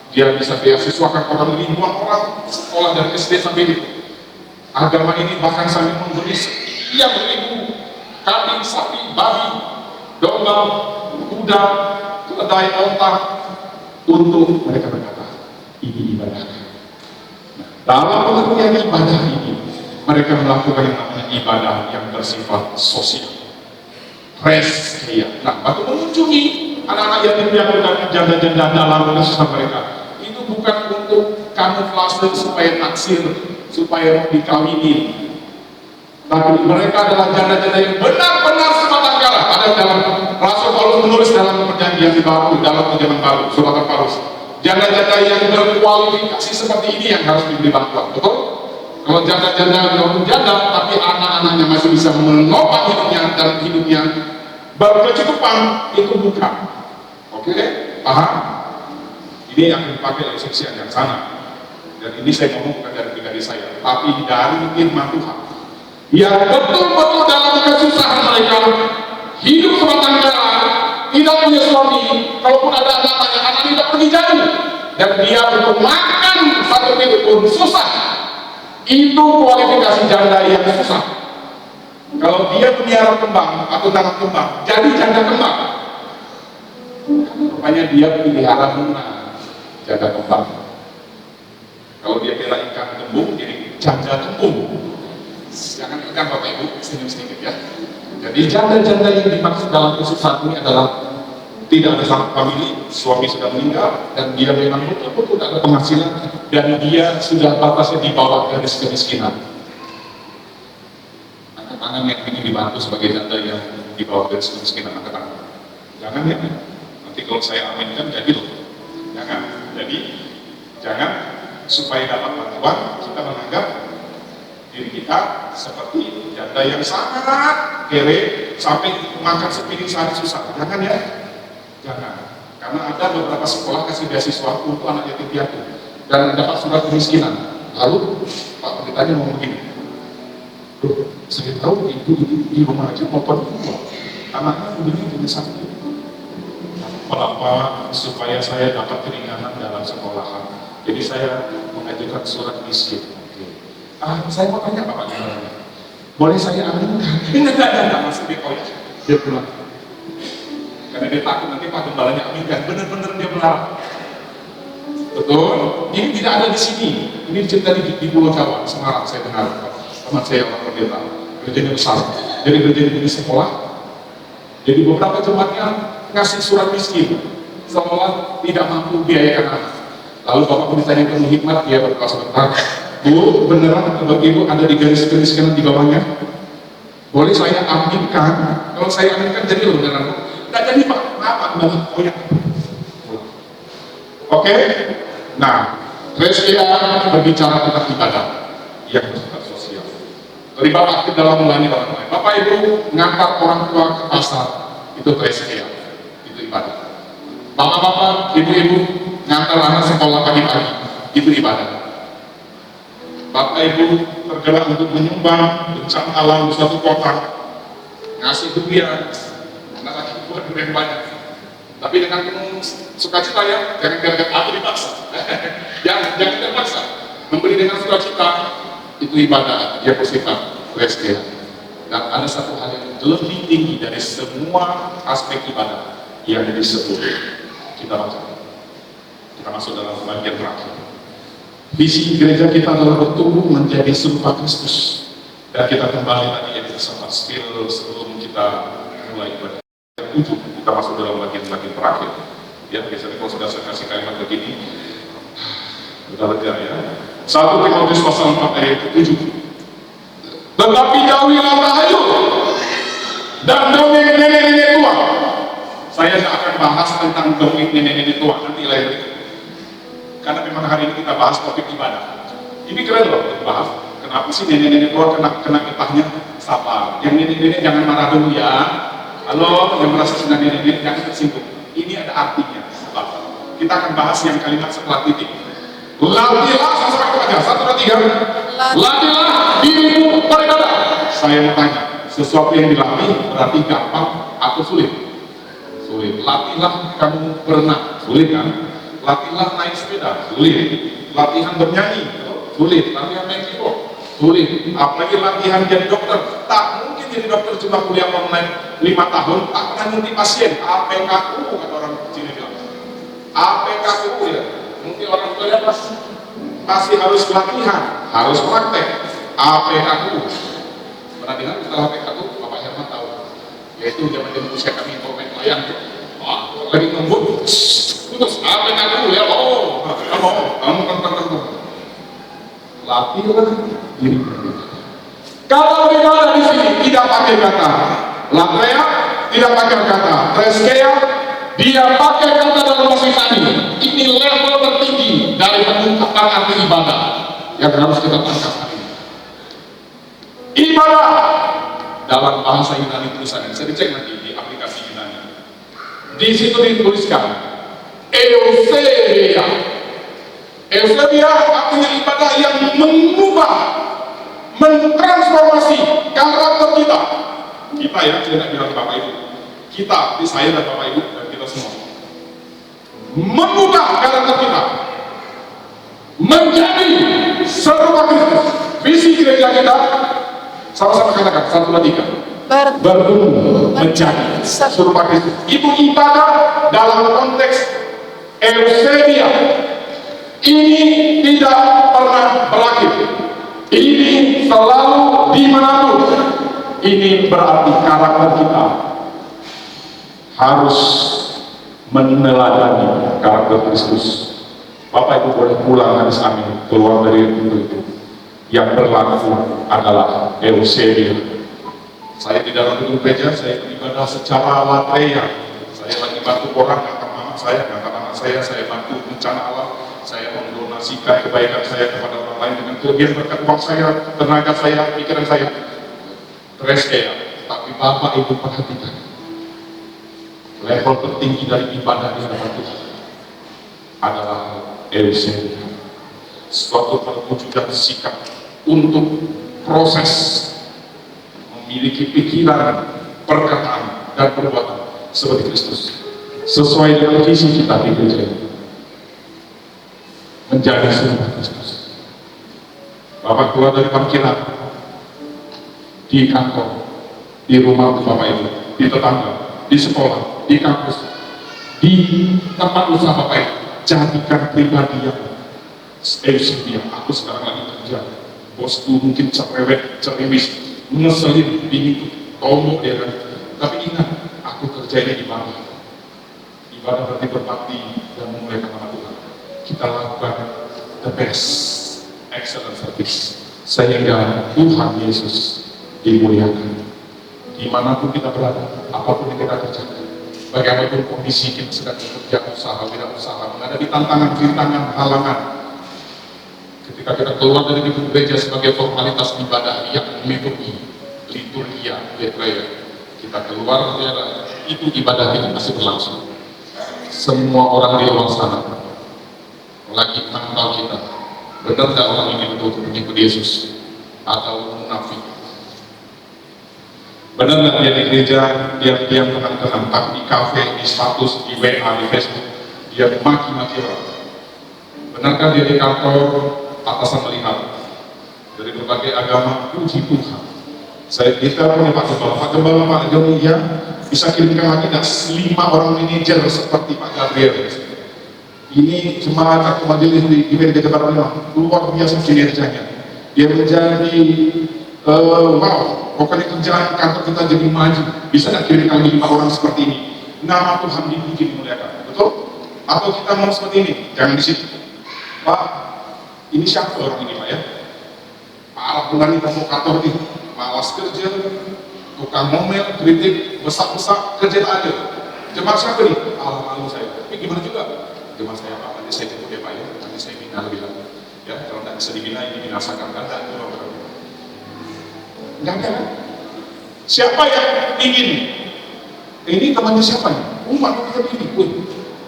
dia bisa beasiswakan orang ribuan orang sekolah dari SD sampai itu. Agama ini bahkan sampai memberi sekian ribu kambing, sapi, babi, domba, kuda, keledai, onta untuk mereka berkata ini ibadah. Nah, dalam pengertian ibadah ini mereka melakukan yang namanya ibadah yang bersifat sosial. Preskia. Nah, waktu mengunjungi anak-anak yatim piatu dan janda-janda dalam kesusahan mereka, itu bukan untuk kamuflase supaya naksir, supaya dikawinin. Tapi mereka adalah janda-janda yang benar-benar sematangkala. Ada dalam Rasul Paulus menulis dalam perjanjian baru, dalam perjanjian baru, surat Paulus. Janda-janda yang berkualifikasi seperti ini yang harus diberi bantuan, betul? Kalau janda-janda walaupun janda, tapi anak-anaknya masih bisa menopang hidupnya dan hidupnya berkecukupan, itu bukan. Oke, paham? Ini yang dipakai oleh seksian yang sana. Dan ini saya ngomong bukan dari pribadi saya, tapi dari firman Tuhan. Yang betul-betul dalam kesusahan mereka, hidup sematangkala, tidak punya suami, kalaupun ada anak-anaknya, anak tidak pergi jauh, dan dia untuk makan satu piring pun susah. Itu kualifikasi janda yang susah. Kalau dia pelihara kembang atau tanam kembang, jadi janda kembang. Rupanya dia pelihara bunga, janda kembang. Kalau dia pelihara ikan kembung, jadi janda kembung. Jangan ikan Bapak Ibu, senyum sedikit ya. Jadi janda-janda yang dimaksud dalam kesusahan ini adalah tidak ada sama famili, suami sudah meninggal, dan dia memang betul-betul tidak ada penghasilan, dan dia sudah batasnya di bawah garis kemiskinan. Angkat tangan yang ingin dibantu sebagai janda yang di bawah garis kemiskinan, angkat tangan. Jangan ya, nanti kalau saya aminkan jadi loh. Jangan. Jadi jangan supaya dapat bantuan kita menganggap diri kita seperti janda yang sangat kere sampai makan sepiring sehari susah. Jangan ya. Jangan, karena ada beberapa sekolah kasih beasiswa untuk anak yatim piatu dan dapat surat kemiskinan. Lalu Pak Pendetanya ngomong begini, "Loh, saya tahu ibu di rumah aja motor dua, anaknya punya satu. Kenapa supaya saya dapat keringanan dalam sekolahan? Jadi saya mengajukan surat miskin." Saya mau tanya Bapak gimana? Boleh saya aminkan? Enggak, maksudnya oh ya. Dia bilang, karena dia takut nanti Pak Gembalanya aminkan, benar-benar dia melarang. Betul? Ini tidak ada di sini. Ini cerita di Pulau Jawa, Semarang, saya dengar. Teman saya orang pendeta, gerejanya besar. Jadi gerejanya punya sekolah. Jadi beberapa jemaatnya ngasih surat miskin, seolah tidak mampu biayakan anak. Lalu Bapak pendetanya yang penuh hikmat, dia berkata sebentar, Bu, beneran kalau Ibu ada di garis kemiskinan di bawahnya? Boleh saya aminkan? Kalau saya aminkan jadi loh beneran. Nggak jadi Pak, kenapa? Oh ya. Oke? Nah, Preskia berbicara tentang ibadah yang bersifat sosial. Terlibat aktif dalam melayani orang lain. Bapak Ibu ngantar orang tua ke pasar, itu Preskia, itu ibadah. Bapak-bapak, ibu-ibu ngantar anak sekolah pagi-pagi, itu ibadah. Bapak Ibu tergerak untuk menyumbang bencana alam di suatu kota, ngasih durian, anak-anak buat durian banyak. Tapi dengan penuh sukacita ya, jangan gara-gara aku dipaksa. jangan terpaksa. Memberi dengan sukacita itu ibadah, dia bersifat Preskia. Dan ada satu hal yang lebih tinggi dari semua aspek ibadah yang disebut. Kita masuk dalam bagian terakhir. Visi gereja kita adalah bertumbuh menjadi serupa Kristus. Dan kita kembali tadi yang kita sempat skill sebelum kita mulai ibadah. Yang 7, kita masuk dalam bagian terakhir. Ya, biasanya kalau sudah saya kasih kalimat begini, udah lega ya. 1 Timotius pasal 4 ayat 7. Tetapi jauhilah tahayul dan dongeng nenek-nenek tua, Saya nggak akan bahas tentang topik nenek-nenek tua, nanti lain berikut. Karena memang hari ini kita bahas topik ibadah. Ini keren loh dibahas. Kenapa sih nenek-nenek tua kena getahnya? Sabar. Yang nenek-nenek jangan marah dulu ya. Halo, yang merasa sudah nenek-nenek jangan tersinggung. Ini ada artinya. Sabar. Kita akan bahas yang kalimat setelah titik. Latihlah, sama-sama kita baca. 1, 2, 3. Latihlah dirimu beribadah. Saya mau tanya, sesuatu yang dilatih berarti gampang atau sulit? Sulit. Latihlah kamu berenang, sulit kan? Latihlah naik sepeda, sulit. Latihan bernyanyi, sulit. Latihan main keyboard, sulit. Apalagi latihan jadi dokter. Tak mungkin jadi dokter cuma kuliah online 5 tahun, tak pernah nyuntik pasien. APKU kata orang sini bilang. APKU ya. Mungkin orang tua masih harus latihan, harus praktek. APKU. Pernah dengar setelah APKU? Bapak Herman tahu. Yaitu zaman-zaman usia kami mau main layang. Wah, lagi ngembut. Terus APKU ya, kamu kan. Latihlah diri. Kalau beribadah di sini tidak pakai kata latreya, tidak pakai kata treskea, dia pakai kata dalam bahasa Yunani. Ini level tertinggi dari pengungkapan arti ibadah yang harus kita tangkap hari ini. Ibadah dalam bahasa Yunani tulisannya, bisa dicek nanti di aplikasi Yunani. Di situ dituliskan Eusebia. Eusebia artinya ibadah yang mengubah, mentransformasi karakter kita. Kita ya, tidak bilang Bapak Ibu. Kita, di saya dan Bapak Ibu dan kita semua. Mengubah karakter kita menjadi serupa Kristus. Visi gereja kita sama-sama katakan 1, 2, 3. Bertumbuh menjadi serupa Kristus. Itu ibadah dalam konteks Eusebia. Ini tidak pernah berakhir. Ini selalu dimanapun. Ini berarti karakter kita harus meneladani karakter Kristus. Bapak Ibu boleh pulang hadis amin, keluar dari itu. Yang berlaku adalah Eusebia. Saya di dalam gedung gereja, saya beribadah secara latreya. Saya lagi bantu orang, kata mama saya, kata anak saya bantu bencana alam. Saya mendonasikan kebaikan saya kepada orang lain dengan kelebihan berkat uang saya, tenaga saya, pikiran saya. Treskea. Tapi Bapak Ibu perhatikan, level tertinggi dari ibadah di hadapan Tuhan adalah Eusebia. Suatu perwujudan sikap untuk proses memiliki pikiran, perkataan, dan perbuatan seperti Kristus, sesuai dengan visi kita di gereja ini. Menjadi serupa Kristus. Bapak keluar dari parkiran, di kantor, di rumah Bapak Ibu, di tetangga, di sekolah, di kampus, di tempat usaha Bapak Ibu, jadikan pribadi yang Eusebia. Aku sekarang lagi kerja, bosku mungkin cerewet, ceriwis, ngeselin, bingung, tomok dia kan. Tapi ingat, aku kerjanya ibadah. Ibadah berarti berbakti dan memuliakan nama Tuhan. Kita lakukan the best, excellent service, sehingga Tuhan Yesus dimuliakan. Dimanapun kita berada, apapun yang kita kerjakan, bagaimanapun kondisi kita sedang bekerja, usaha, wirausaha, menghadapi tantangan, rintangan, halangan. Ketika kita keluar dari gedung gereja sebagai formalitas ibadah yang mengikuti liturgia, kita keluar itu ibadah ini masih berlangsung. Semua orang di luar sana lagi mantau kita, benar nggak orang ini betul mengikut Yesus atau munafik? Benar nggak dia di gereja dia diam tenang-tenang, tapi di kafe, di status, di WA, di Facebook dia maki-maki orang? Benarkah dia di kantor atasan melihat dari berbagai agama? Puji Tuhan, saya ditelepon Pak Gembala, Pak Joni, ya bisa kirimkan lagi dan 5 orang manajer seperti Pak Gabriel. Ini jemaat atau majelis di gereja Barat luar biasa kinerjanya. Dia menjadi wow, pokoknya kerjaan kantor kita jadi maju. Bisa nggak kirimkan lagi 5 orang seperti ini? Nama Tuhan dipuji, dimuliakan, betul? Atau kita mau seperti ini? Jangan di situ, Pak. Ini siapa orang ini, Pak ya? Pak Alhamdulillah nih provokator nih, malas kerja, tukang ngomel, kritik, besak-besak, kerja tak ada. Jemaat siapa nih? Malu saya. Tapi gimana juga? Jemaat saya Pak, nanti saya jemput ya Pak ya, nanti saya bina lebih lanjut. Ya, kalau tidak bisa dibina, ini binasakan. Nggak ada, itu nggak ada kan? Siapa yang ingin? Ini temannya siapa nih? Umat kita ini.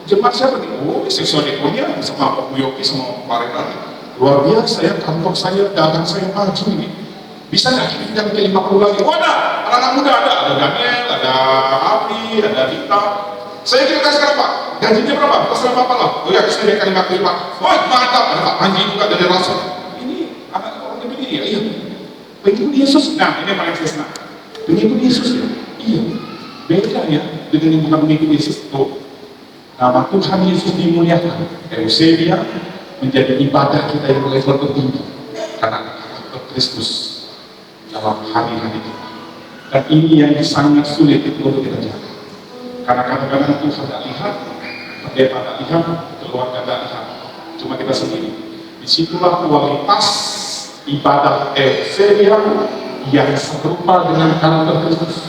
Jemaat siapa nih? Oh, seksual ekonya sama Pak Yoki sama Pak Renat. Luar biasa ya, kantor saya, dagang saya maju ini. Bisa nggak kita bikin 50 lagi? Oh ada, anak-anak muda ada Daniel, ada Abi, ada Rita. Saya kira sekarang Pak, gajinya berapa? Terserah Bapak lah. Oh ya, saya berikan 50 Pak. Oh mantap, ada Pak Panji juga dari Rasul. Ini anak orang begini ya, iya. Pengikut Yesus, nah ini yang paling saya senang. Pengikut Yesus ya, iya. Beda ya dengan yang bukan pengikut Yesus. Tuh, nama Tuhan Yesus dimuliakan. Eusebia menjadi ibadah kita yang level tertinggi karena karakter Kristus dalam hari-hari kita. Dan ini yang sangat sulit untuk kita jaga. Karena kadang-kadang Tuhan tidak lihat, pendeta tidak lihat, keluarga tidak lihat, cuma kita sendiri. Disitulah kualitas ibadah Eusebia yang serupa dengan karakter Kristus.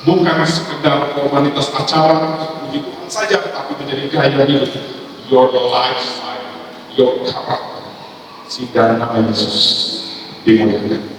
Bukan sekedar formalitas acara, puji Tuhan saja, tapi menjadi gaya hidup. Your lifestyle, your character, sehingga nama Yesus dimuliakan.